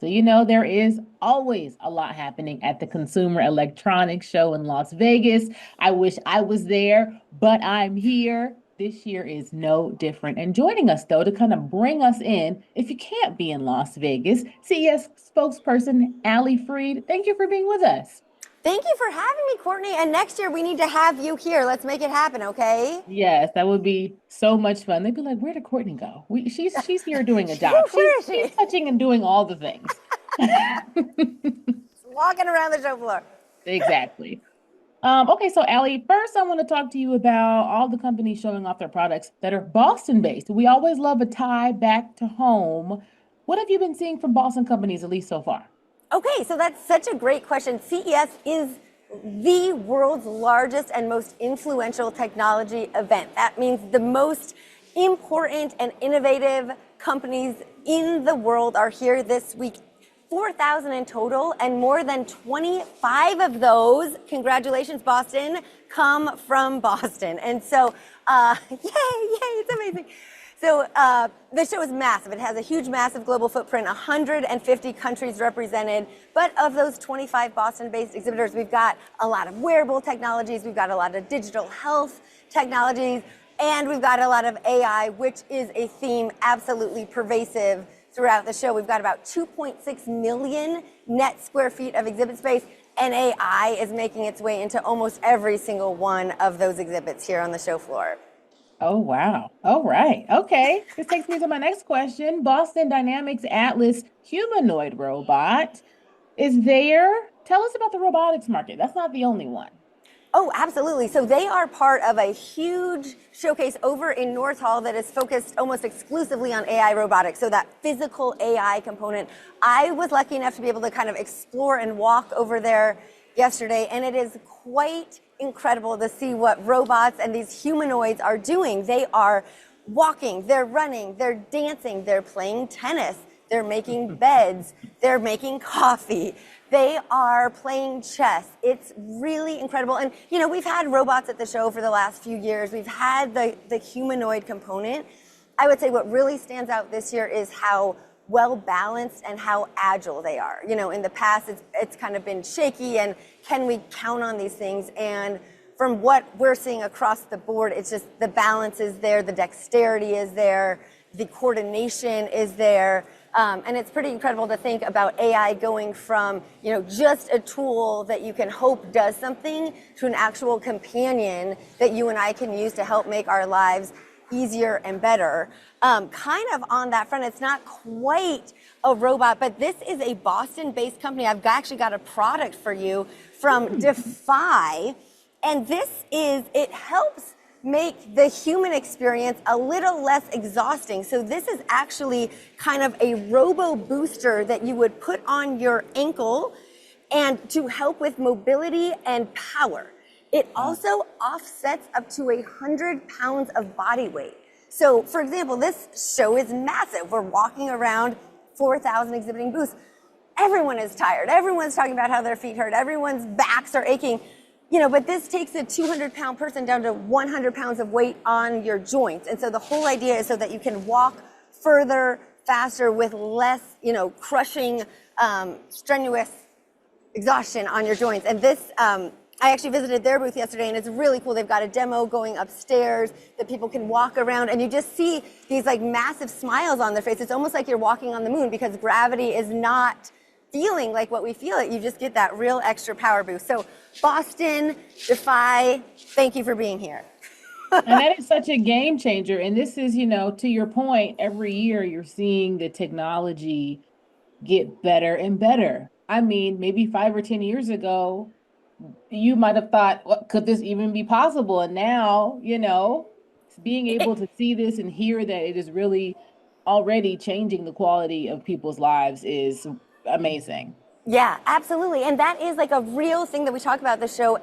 So, there is always a lot happening at the Consumer Electronics Show in Las Vegas. I wish I was there, but I'm here. This year is no different. And joining us, though, to kind of bring us in, if you can't be in Las Vegas, CES spokesperson Allie Fried, thank you for being with us. Thank you for having me, Courtney. And next year we need to have you here. Let's make it happen, okay? Yes, that would be so much fun. They'd be like, "Where did Courtney go? She's here doing a job. Where is She's she? touching and doing all the things." Walking around the show floor. Exactly. Okay, so Allie, first I want to talk to you about all the companies showing off their products that are Boston based. We always love a tie back to home. What have you been seeing from Boston companies, at least so far? Okay, so that's such a great question. CES is the world's largest and most influential technology event. That means the most important and innovative companies in the world are here this week. 4,000 in total, and more than 25 of those, congratulations, Boston, come from Boston. And so, yay, it's amazing. So the show is massive. It has a huge, massive global footprint, 150 countries represented. But of those 25 Boston-based exhibitors, we've got a lot of wearable technologies, we've got a lot of digital health technologies, and we've got a lot of AI, which is a theme absolutely pervasive throughout the show. We've got about 2.6 million net square feet of exhibit space, and AI is making its way into almost every single one of those exhibits here on the show floor. Oh, wow. All right. Okay. This takes me to my next question. Boston Dynamics Atlas humanoid robot is there. Tell us about the robotics market. That's not the only one. Oh, absolutely. So they are part of a huge showcase over in North Hall that is focused almost exclusively on AI robotics. So that physical AI component. I was lucky enough to be able to kind of explore and walk over there yesterday, and it is quite incredible to see what robots and these humanoids are doing. They are walking, they're running, they're dancing, they're playing tennis, they're making beds, they're making coffee. They are playing chess. It's really incredible. And, we've had robots at the show for the last few years. We've had the humanoid component. I would say what really stands out this year is how well balanced and how agile they are. In the past, it's kind of been shaky, and can we count on these things? And from what we're seeing across the board, it's just the balance is there, the dexterity is there, the coordination is there. And it's pretty incredible to think about AI going from, just a tool that you can hope does something to an actual companion that you and I can use to help make our lives easier and better. Kind of on that front, it's not quite a robot, but this is a Boston-based company. I've actually got a product for you from Defy, and it helps make the human experience a little less exhausting. So this is actually kind of a robo booster that you would put on your ankle and to help with mobility and power. It also offsets up to 100 pounds of body weight. So for example, this show is massive. We're walking around 4,000 exhibiting booths. Everyone is tired. Everyone's talking about how their feet hurt. Everyone's backs are aching. But this takes a 200-pound person down to 100 pounds of weight on your joints. And so the whole idea is so that you can walk further, faster, with less, crushing, strenuous exhaustion on your joints. And this, I actually visited their booth yesterday, and it's really cool. They've got a demo going upstairs that people can walk around, and you just see these massive smiles on their face. It's almost like you're walking on the moon because gravity is not feeling like what we feel it. You just get that real extra power boost. So Boston, Defy, thank you for being here. And that is such a game changer. And this is, to your point, every year you're seeing the technology get better and better. I mean, maybe 5 or 10 years ago, you might have thought, what could this even be possible? And now, being able to see this and hear that it is really already changing the quality of people's lives is amazing. Yeah, absolutely. And that is a real thing that we talk about the show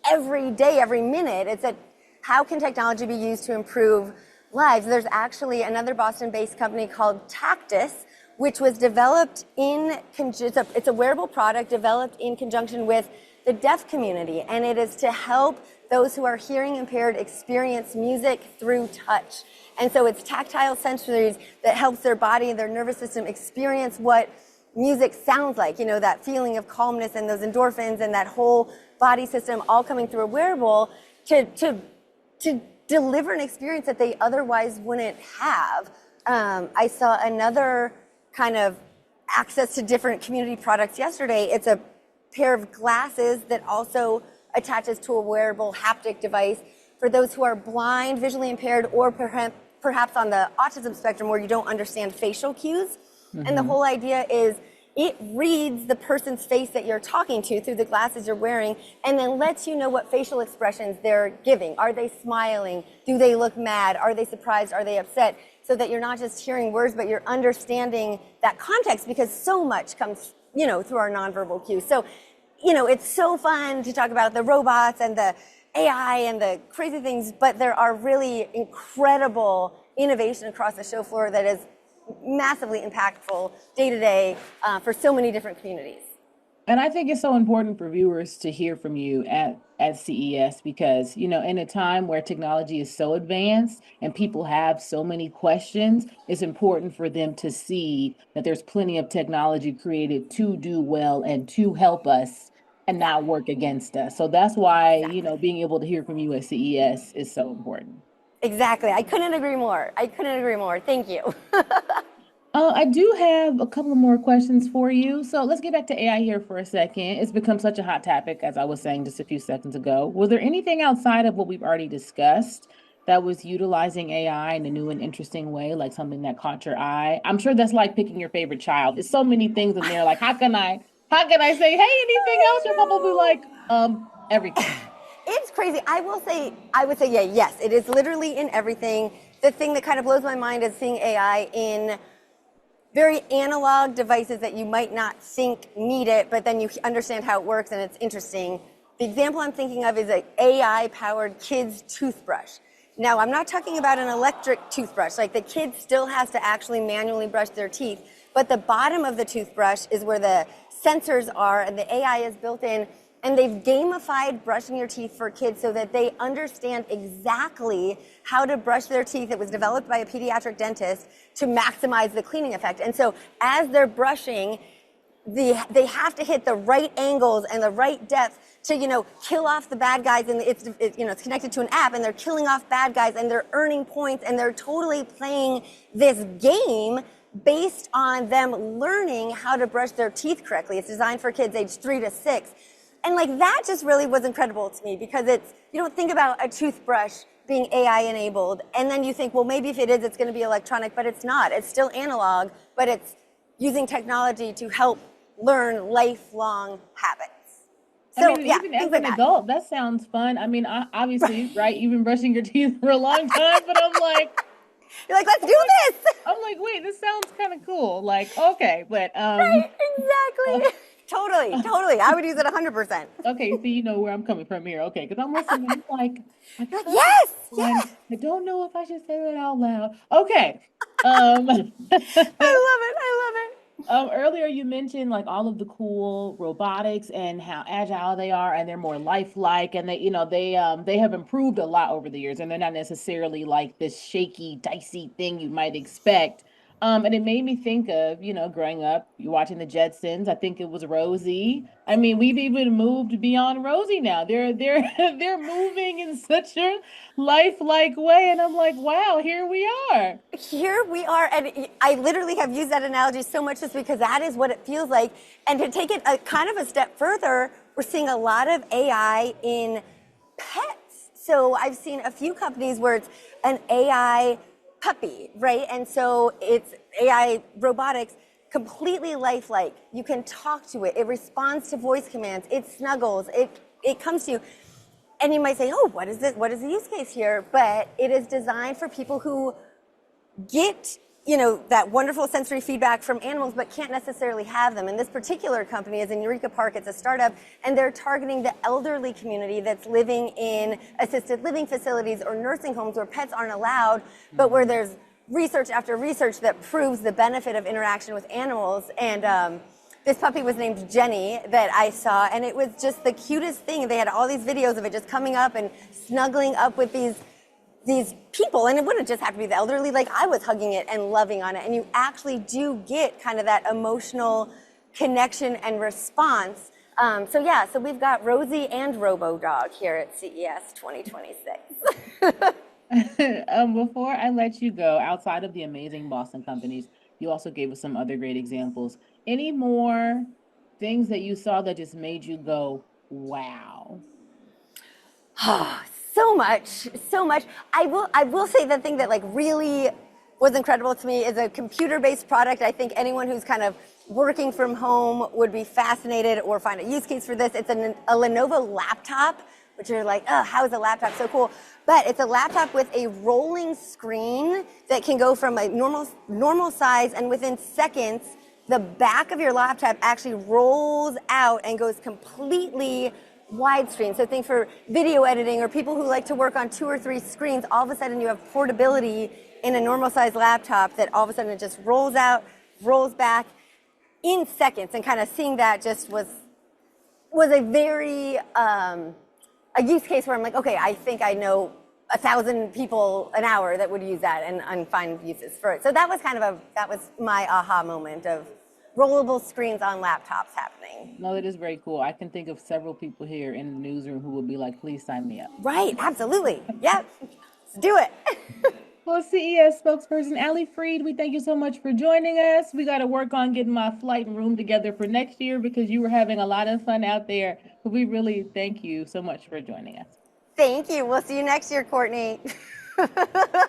every day, every minute. It's that how can technology be used to improve lives? There's actually another Boston-based company called Tactus, which was developed it's a wearable product developed in conjunction with the deaf community. And it is to help those who are hearing impaired experience music through touch. And so it's tactile sensories that helps their body and their nervous system experience what music sounds like, that feeling of calmness and those endorphins and that whole body system all coming through a wearable to deliver an experience that they otherwise wouldn't have. I saw another kind of access to different community products yesterday. It's a pair of glasses that also attaches to a wearable haptic device for those who are blind, visually impaired, or perhaps on the autism spectrum where you don't understand facial cues. Mm-hmm. And the whole idea is it reads the person's face that you're talking to through the glasses you're wearing and then lets you know what facial expressions they're giving. Are they smiling? Do they look mad? Are they surprised? Are they upset? So that you're not just hearing words, but you're understanding that context, because so much comes, through our nonverbal cues. So, it's so fun to talk about the robots and the AI and the crazy things, but there are really incredible innovation across the show floor that is massively impactful day to day for so many different communities. And I think it's so important for viewers to hear from you at CES because, in a time where technology is so advanced and people have so many questions, it's important for them to see that there's plenty of technology created to do well and to help us and not work against us. So that's why, being able to hear from you at CES is so important. Exactly. I couldn't agree more. Thank you. I do have a couple of more questions for you. So let's get back to AI here for a second. It's become such a hot topic, as I was saying just a few seconds ago. Was there anything outside of what we've already discussed that was utilizing AI in a new and interesting way, like something that caught your eye? I'm sure that's like picking your favorite child. There's so many things in there. Like, how can I say, hey, anything else? You're probably like, everything. It's crazy. I would say, yeah, yes, it is literally in everything. The thing that kind of blows my mind is seeing AI in very analog devices that you might not think need it, but then you understand how it works and it's interesting. The example I'm thinking of is an AI-powered kid's toothbrush. Now, I'm not talking about an electric toothbrush. Like, the kid still has to actually manually brush their teeth, but the bottom of the toothbrush is where the sensors are and the AI is built in. And they've gamified brushing your teeth for kids so that they understand exactly how to brush their teeth. It was developed by a pediatric dentist to maximize the cleaning effect. And so as they're brushing, they have to hit the right angles and the right depth to, kill off the bad guys. And it's connected to an app, and they're killing off bad guys, and they're earning points, and they're totally playing this game based on them learning how to brush their teeth correctly. It's designed for kids age 3 to 6. And that just really was incredible to me, because you don't think about a toothbrush being AI enabled, and then you think, well, maybe if it is, it's going to be electronic, but it's not. It's still analog, but it's using technology to help learn lifelong habits. So, even as an adult, that sounds fun. I mean, obviously, right? You've been brushing your teeth for a long time, but I'm like, you're like, let's do this. I'm like, wait, this sounds kind of cool. Like, okay, but right, exactly. Totally. I would use it 100%. Okay, so you know where I'm coming from here. Okay, because I'm listening. I'm like, yes. I don't know if I should say that out loud. Okay. I love it. Earlier you mentioned like all of the cool robotics and how agile they are, and they're more lifelike, and they have improved a lot over the years, and they're not necessarily like this shaky, dicey thing you might expect. And it made me think of, growing up, you watching the Jetsons. I think it was Rosie. I mean, we've even moved beyond Rosie now. They're moving in such a lifelike way, and I'm like, wow, here we are. And I literally have used that analogy so much just because that is what it feels like. And to take it kind of a step further, we're seeing a lot of AI in pets. So I've seen a few companies where it's an AI puppy, right? And so it's AI robotics, completely lifelike. You can talk to it. It responds to voice commands. It snuggles. It comes to you. And you might say, oh, what is this? What is the use case here? But it is designed for people who get, that wonderful sensory feedback from animals, but can't necessarily have them. And this particular company is in Eureka Park. It's a startup, and they're targeting the elderly community that's living in assisted living facilities or nursing homes where pets aren't allowed, but where there's research after research that proves the benefit of interaction with animals. And this puppy was named Jenny that I saw, and it was just the cutest thing. They had all these videos of it just coming up and snuggling up with these people, and it wouldn't just have to be the elderly. Like, I was hugging it and loving on it, and you actually do get kind of that emotional connection and response. So we've got Rosie and RoboDog here at CES 2026. Before I let you go, outside of the amazing Boston companies, you also gave us some other great examples. Any more things that you saw that just made you go, wow? So much, so much. I will say the thing that like really was incredible to me is a computer-based product. I think anyone who's kind of working from home would be fascinated or find a use case for this. It's a Lenovo laptop, which you're like, oh, how is a laptop so cool? But it's a laptop with a rolling screen that can go from a normal size, and within seconds, the back of your laptop actually rolls out and goes completely widescreen. So think for video editing or people who like to work on 2 or 3 screens, all of a sudden you have portability in a normal size laptop that all of a sudden it just rolls out, rolls back in seconds. And kind of seeing that just was a very, a use case where I'm like, okay, I think I know 1,000 people an hour that would use that and find uses for it. So that was that was my aha moment of rollable screens on laptops happening. No, that is very cool. I can think of several people here in the newsroom who would be like, please sign me up. Right, absolutely. Yep, let's do it. Well, CES spokesperson Allie Fried, we thank you so much for joining us. We got to work on getting my flight and room together for next year because you were having a lot of fun out there. But we really thank you so much for joining us. Thank you. We'll see you next year, Courtney.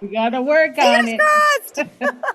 We got to work on Fingers it. crossed.